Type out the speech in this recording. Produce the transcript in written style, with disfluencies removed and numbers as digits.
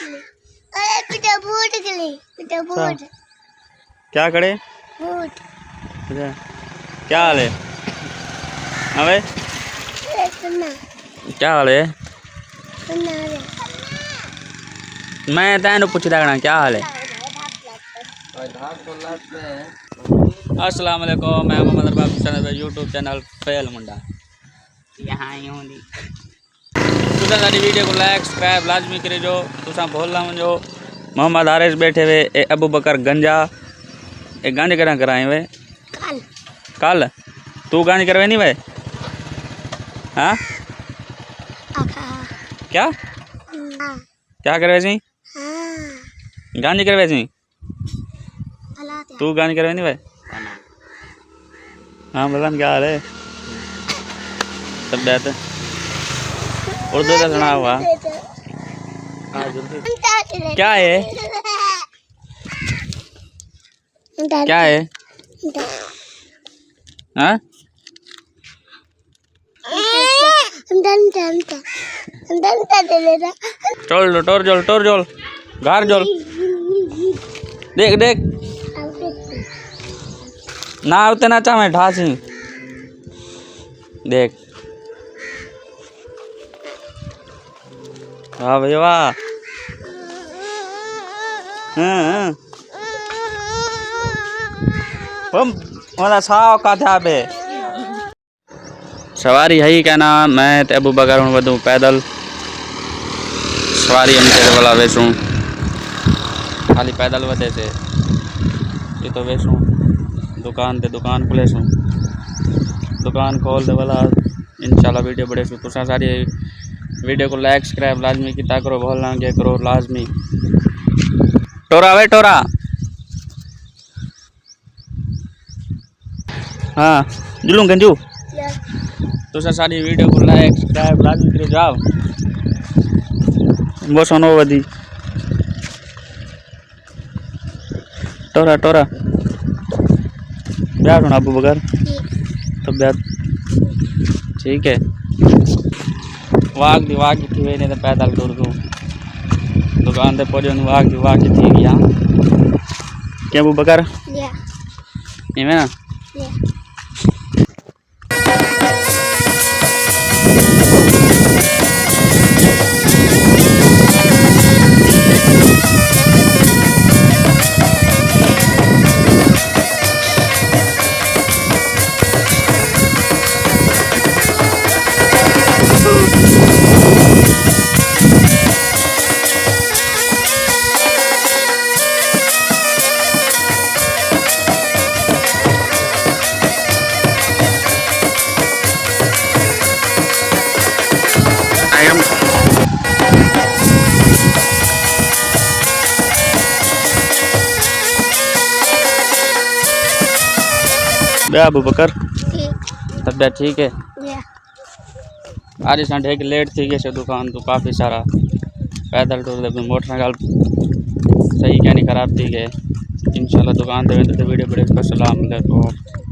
अरे पिटा बूट गली पिटा बूट क्या करे बूट क्या हाल है अबे सुनना क्या हाल है सुनना रे मैं तेन पूछता करना क्या हाल है। अस्सलाम वालेकुम मैं Mohammad Arbab channel YouTube channel फैल मुंडा यहाँ ही हूँ तुसा सारी वीडियो को लाइक सब्सक्राइब लाजमी करे जो तुसा बोलना मुझो मोहम्मद हारिस बैठे हुए ए अबू बकर गंजा ए गांज करा कराए वे कल कल तू गांज करवे नहीं वे हाँ क्या क्या करवे सी गांज करवे सी तू गांज करवे नहीं वे हाँ बलन क्या हाल है तबियत उर्दू का सुना हुआ क्या है क्या है हाँ टोल टोर जोल घर जोल देख देख ना उतने ना चाहे ढासी देख वाह भाई वाह वाला साव का था बे सवारी है क्या ना मैं ते अबू बकर हूँ बदू पैदल सवारी हम तेरे वाला वेसूँ खाली पैदल वधे से ये तो वेसूँ दुकान ते दुकान खुले सूँ दुकान खोल दे वाला इंशाल्लाह वीडियो बड़े सूँ तुसा सारी वीडियो को लाइक सब्सक्राइब लाजमी किया करो बोलना के करो लाजमी टोरा वे टोरा हाँ जुलूं गंजू तुसा सारी वीडियो को लाइक सब्सक्राइब लाजमी करो जाओ वो सुनो वधी टोरा टोरा ब्याह सुना अबू बकर तो ब्याह ठीक है वाग दी थी वे नहीं तो पैदल दूर दूँ दुकान से पहुंचे वाग दी थी गया क्या अबू बकर इवें ना अबू बकर तबियत ठीक है आज संडे की लेट थी गई दुकान तो काफ़ी सारा पैदल टूर मोटरसाइकिल सही क्या नहीं खराब थी गए इंशाल्लाह दुकान दे तो वीडियो बड़े अस्सलाम वालेकुम।